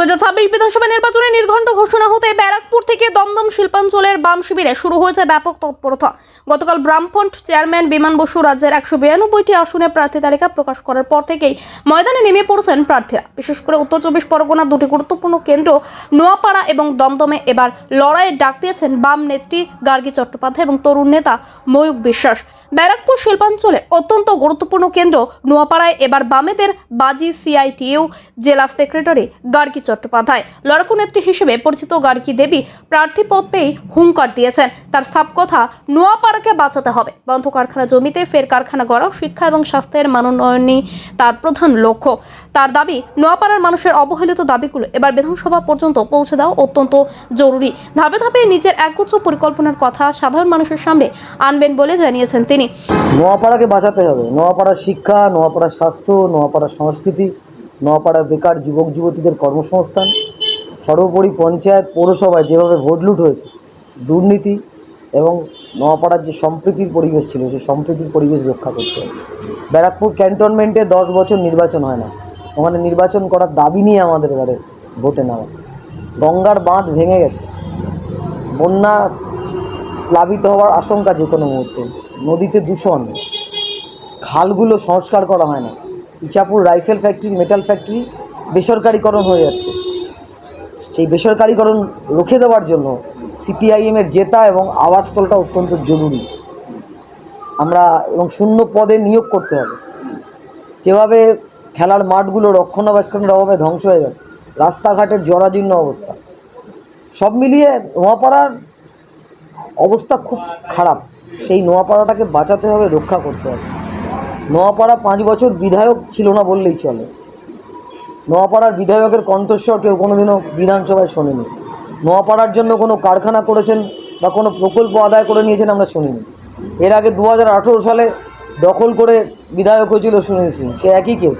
2026 বিধানসভা নির্বাচনে নির্ঘণ্ট ঘোষণা হতে ব্যারাকপুর থেকে দমদম শিল্পাঞ্চলের বাম শিবিরে শুরু হয়েছে ব্যাপক তৎপরতা। গতকাল বামফ্রন্ট চেয়ারম্যান বিমান বসু রাজ্যের 192টি আসনে প্রার্থী তালিকা প্রকাশ করার পর থেকেই ময়দানে নেমে পড়েছেন প্রার্থীরা। বিশেষ করে উত্তর 24 পরগনার দুটি গুরুত্বপূর্ণ কেন্দ্র নোয়াপাড়া এবং দমদমে এবার লড়াইয়ের ডাক দিয়েছেন বাম নেত্রী গার্গী চট্টোপাধ্যায় এবং তরুণ নেতা ময়ূক বিশ্বাস। ব্যারাকপুর শিল্পাঞ্চলের অত্যন্ত গুরুত্বপূর্ণ কেন্দ্র নোয়াপাড়ায় এবার বামেদের বাজি সিআইটিইউ জেলা সেক্রেটারি গার্গী চট্টোপাধ্যায়। লড়াকু নেত্রী হিসেবে পরিচিত গার্গী দেবী প্রার্থী পদ পেয়েই হুঙ্কার দিয়েছেন। তার সাপ কথা, নোয়াপাড়াকে বাঁচাতে হবে। বন্ধ কারখানা জমিতে ফের কারখানা গড়াও, শিক্ষা এবং স্বাস্থ্যের মানোন্নয়নই তার প্রধান লক্ষ্য। তার দাবি, নোয়াপাড়ার মানুষের অবহেলিত দাবিগুলো এবার বিধানসভা পর্যন্ত পৌঁছে দেওয়া অত্যন্ত জরুরি। ধাপে ধাপে নিজের একগুচ্ছ পরিকল্পনার কথা সাধারণ মানুষের সামনে আনবেন বলে জানিয়েছেন তিনি। নোয়াপাড়াকে বাঁচাতে হবে। নোয়াপাড়ার শিক্ষা, নোয়াপাড়ার স্বাস্থ্য, নোয়াপাড়ার সংস্কৃতি, নোয়াপাড়ার বেকার যুবক যুবতীদের কর্মসংস্থান, সর্বোপরি পঞ্চায়েত পৌরসভায় যেভাবে ভোট লুট হয়েছে, দুর্নীতি এবং নোয়াপাড়ার যে সম্প্রীতির পরিবেশ ছিল সেই সম্প্রীতির পরিবেশ রক্ষা করতে হবে। ব্যারাকপুর ক্যান্টনমেন্টে 10 বছর নির্বাচন হয় না, ওখানে নির্বাচন করার দাবি নিয়ে আমাদের এবারে ভোটে নেওয়া। গঙ্গার বাঁধ ভেঙে গেছে, বন্যা প্লাবিত হওয়ার আশঙ্কা যে কোনো মুহূর্তে, নদীতে দূষণ, খালগুলো সংস্কার করা হয় না, Ichhapur rifle factory, metal factory বেসরকারিকরণ হয়ে যাচ্ছে। সেই বেসরকারিকরণ রুখে দেওয়ার জন্য সিপিআইএমের জেতা এবং আবাসস্থলটা অত্যন্ত জরুরি। আমরা এবং শূন্য পদে নিয়োগ করতে হবে। যেভাবে খেলার মাঠগুলো রক্ষণাবেক্ষণের অভাবে ধ্বংস হয়ে গেছে, রাস্তাঘাটের জরাজীর্ণ অবস্থা, সব মিলিয়ে নোয়াপাড়ার অবস্থা খুব খারাপ। সেই নোয়াপাড়াটাকে বাঁচাতে হবে, রক্ষা করতে হবে। নোয়াপাড়া 5 বছর বিধায়ক ছিল না বললেই চলে। নোয়াপাড়ার বিধায়কের কণ্ঠস্বর কেউ কোনোদিনও বিধানসভায় শোনেনি। নোয়াপাড়ার জন্য কোনো কারখানা করেছেন বা কোনো প্রকল্প আদায় করে নিয়েছেন আমরা শুনিনি। এর আগে 2018 সালে দখল করে বিধায়ক হয়েছিল শুনেছি, সে একই কেস।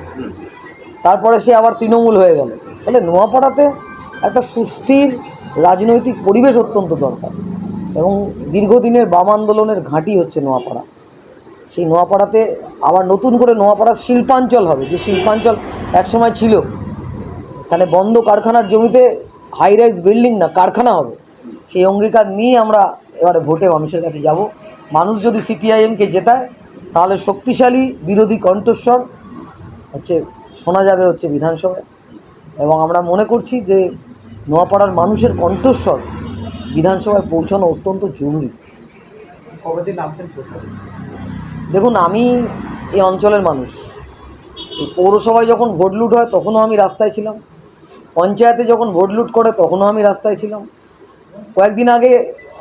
তারপরে সে আবার তৃণমূল হয়ে গেল। তাহলে নোয়াপাড়াতে একটা সুস্থির রাজনৈতিক পরিবেশ অত্যন্ত দরকার এবং দীর্ঘদিনের বাম আন্দোলনের ঘাঁটি হচ্ছে নোয়াপাড়া। সেই নোয়াপাড়াতে আবার নতুন করে নোয়াপাড়া শিল্পাঞ্চল হবে, যে শিল্পাঞ্চল একসময় ছিল। এখানে বন্ধ কারখানার জমিতে হাই রাইজ বিল্ডিং না, কারখানা হবে। সেই অঙ্গীকার নিয়ে আমরা এবারে ভোটে মানুষের কাছে যাব। মানুষ যদি সিপিআইএমকে জেতায় তাহলে শক্তিশালী বিরোধী কণ্ঠস্বর শোনা যাবে বিধানসভায়। এবং আমরা মনে করছি যে নোয়াপাড়ার মানুষের কণ্ঠস্বর বিধানসভায় পৌঁছানো অত্যন্ত জরুরি। দেখুন, আমি এই অঞ্চলের মানুষ। এই পৌরসভায় যখন ভোট লুট হয় তখনও আমি রাস্তায় ছিলাম, পঞ্চায়েতে যখন ভোট লুট করে তখনও আমি রাস্তায় ছিলাম। কয়েকদিন আগে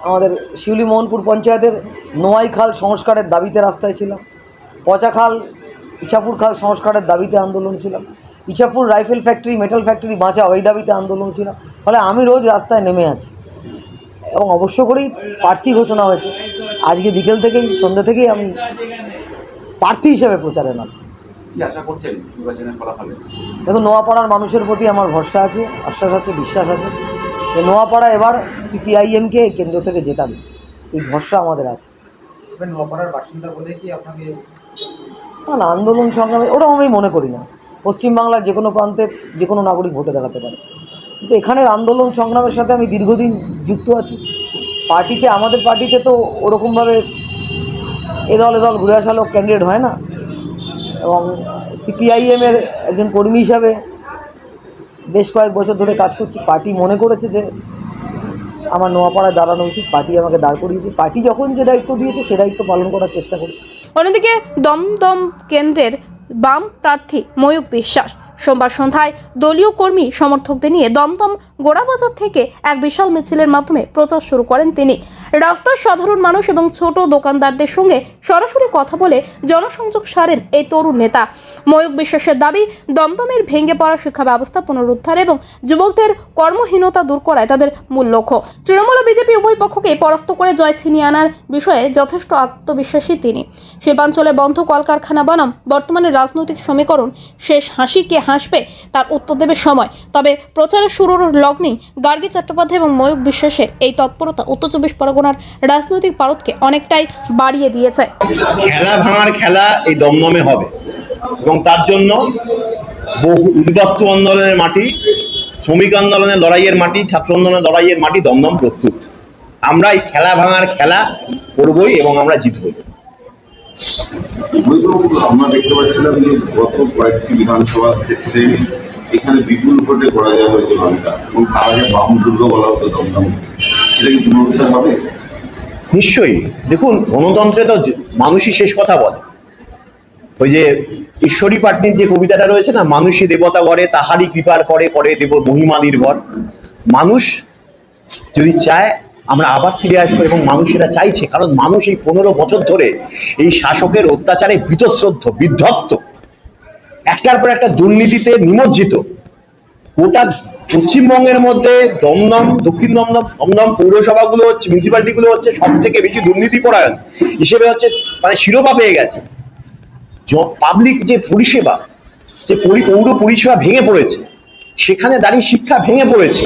আমাদের শিউলি মোহনপুর পঞ্চায়েতের নোয়াই খাল সংস্কারের দাবিতে রাস্তায় ছিলাম, পচা খাল, ইছাপুর খাল সংস্কারের দাবিতে আন্দোলন ছিলাম, Ichhapur rifle factory, metal factory বাঁচাও এই দাবিতে আন্দোলন ছিলাম। ফলে আমি রোজ রাস্তায় নেমে আছি এবং অবশ্য করেই প্রার্থী ঘোষণা হয়েছে। আজকে বিকেল থেকেই, সন্ধ্যা থেকেই আমি প্রার্থী হিসেবে প্রচারে নাম। দেখুন, নোয়াপাড়ার মানুষের প্রতি আমার ভরসা আছে, আশ্বাস আছে, বিশ্বাস আছে যে নোয়াপাড়া এবার সিপিআইএমকে কেন্দ্র থেকে জেতাবে, এই ভরসা আমাদের আছে। নোয়াপাড়ার বাসিন্দা বলে কি আপনাকে না, আন্দোলন সংগ্রামে ওরকম আমি মনে করি না। পশ্চিমবাংলার যে কোনো প্রান্তে যে কোনো নাগরিক ভোটে দাঁড়াতে পারে, কিন্তু এখানের আন্দোলন সংগ্রামের সাথে আমি দীর্ঘদিন যুক্ত আছি। পার্টিতে, আমাদের পার্টিতে তো ওরকমভাবে এদল ঘুরে আসা লোক ক্যান্ডিডেট হয় না। এবং সিপিআইএমের একজন কর্মী হিসাবে বেশ কয়েক বছর ধরে কাজ করছি। পার্টি মনে করেছে যে আমার নোয়াপাড়ায় দাঁড়ানো উচিত, পার্টি আমাকে দাঁড় করিয়েছে। পার্টি যখন যে দায়িত্ব দিয়েছে সে দায়িত্ব পালন করার চেষ্টা করি। অন্যদিকে দমদম কেন্দ্রের বাম প্রার্থী ময়ূক বিশ্বাস সোমবার সন্ধ্যায় দলীয় কর্মী সমর্থকদের নিয়ে দমদম গোড়াবাজার থেকে এক বিশাল মিছিলের মাধ্যমে প্রচার শুরু করেন তিনি। রাস্তার সাধারণ মানুষ এবং ছোট দোকানদারদের সঙ্গে সরাসরি কথা বলে জনসংযোগ সারেন এই তরুণ নেতা। ময়ূক বিশ্বাসের দাবি, দমদমের ভেঙে পড়া শিক্ষা ব্যবস্থা পুনরুদ্ধার এবং যুবকদের কর্মহীনতা দূর করায় তাদের মূল লক্ষ্য। তৃণমূল ও বিজেপি উভয় পক্ষকে পরাস্ত করে জয় ছিনিয়ে আনার বিষয়ে যথেষ্ট আত্মবিশ্বাসী তিনি। শিল্পাঞ্চলে বন্ধ কলকারখানা বনাম বর্তমানে রাজনৈতিক সমীকরণ, শেষ হাসি কে হাসবে তার উত্তর দেবে সময়। তবে প্রচারের শুরুর লগ্নেই গার্গী চট্টোপাধ্যায় এবং ময়ূক বিশ্বাসের এই তৎপরতা উত্তর 24 পরগনার রাজনৈতিক পারদকে অনেকটাই বাড়িয়ে দিয়েছে। খেলা ভাঙার খেলা এই দমদমে হবে এবং তার জন্য বহু উদ্বাস্তু আন্দোলনের মাটি শ্রমিক আন্দোলনের লড়াইয়ের মাটি, ছাত্র আন্দোলনের লড়াইয়ের মাটি দমদম প্রস্তুত। আমরা এই খেলা ভাঙার খেলা করবই এবং আমরা জিতবই। আমরা দেখতে পাচ্ছিলাম যে গত কয়েকটি বিধানসভা ক্ষেত্রে এখানে বিপুল ভোটে পরাজয় হয়েছে বামটা, এবং তার আগে বাম দুর্গ বলা হতো দমদম। সেটা কি পুনরুদ্ধার হবে? নিশ্চয়ই। দেখুন, গণতন্ত্রে তো মানুষই শেষ কথা বলে। ওই যে ঈশ্বরী পাটনির যে কবিতাটা রয়েছে না, মানুষই দেবতা গড়ে, তাহারই কৃপার পরে করে দেব মহিমা নির্ভর। মানুষ যদি চায় আমরা আবার ফিরে আসবো, এবং মানুষ এটা চাইছে, কারণ মানুষ এই 15 বছর ধরে এই শাসকের অত্যাচারে বিতশ্রদ্ধ, বিধ্বস্ত, একটার পর একটা দুর্নীতিতে নিমজ্জিত। গোটা পশ্চিমবঙ্গের মধ্যে দমদম, দক্ষিণ দমদম পৌরসভাগুলো হচ্ছে, মিউনিসিপ্যালিটিগুলো হচ্ছে সব থেকে বেশি দুর্নীতি পরায়ণ হিসেবে হচ্ছে মানে শিরোপা পেয়ে গেছে। পাবলিক যে পরিষেবা, যে পৌর পরিষেবা ভেঙে পড়েছে, সেখানে দাঁড়িয়ে শিক্ষা ভেঙে পড়েছে,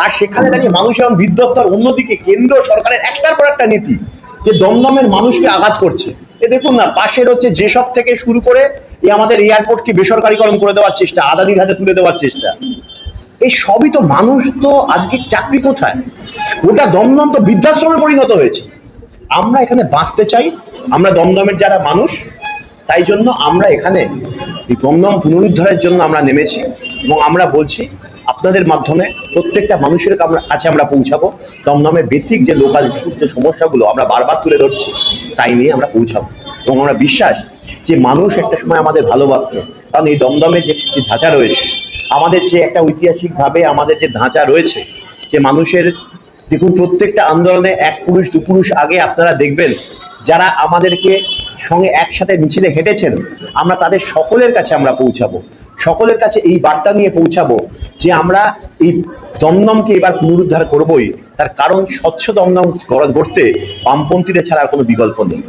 আর সেখানে দাঁড়িয়ে মানুষ এবং বিধ্বস্ত। অন্যদিকে কেন্দ্র সরকারের একটার পর একটা নীতি যে দমদমের মানুষকে আঘাত করছে। এ দেখুন না, পাশের হচ্ছে যেসব থেকে শুরু করে এই আমাদের এয়ারপোর্টকে বেসরকারিকরণ করে দেওয়ার চেষ্টা, আদানির হাতে তুলে দেওয়ার চেষ্টা। এই সবই তো মানুষ তো আজকে চাকরি কোথায়? ওটা দমদম তো বৃদ্ধাশ্রমে পরিণত হয়েছে। আমরা এখানে বাঁচতে চাই, আমরা দমদমের যারা মানুষ, তাই জন্য আমরা এখানে এই দমদম পুনরুদ্ধারের জন্য আমরা নেমেছি, এবং আমরা বলছি আপনাদের মাধ্যমে প্রত্যেকটা মানুষের কাছে আমরা পৌঁছাবো। দমদমের বেসিক যে লোকাল যে সমস্যাগুলো আমরা বারবার তুলে ধরছি, তাই নিয়ে আমরা পৌঁছাবো। এবং আমরা বিশ্বাস যে মানুষ একটা সময় আমাদের ভালোবাসত, কারণ এই দমদমে যে ধাঁচা রয়েছে, আমাদের যে একটা ঐতিহাসিকভাবে আমাদের যে ধাঁচা রয়েছে, যে মানুষের, দেখুন প্রত্যেকটা আন্দোলনে এক পুরুষ দু পুরুষ আগে আপনারা দেখবেন যারা আমাদেরকে সঙ্গে একসাথে মিছিলে হেঁটেছেন, আমরা তাদের সকলের কাছে আমরা পৌঁছাবো, সকলের কাছে এই বার্তা নিয়ে পৌঁছাবো যে আমরা এই দমদমকে এবার পুনরুদ্ধার করবই। তার কারণ স্বচ্ছ দমদম গড়তে বামপন্থীদের ছাড়া আর কোনো বিকল্প নেই।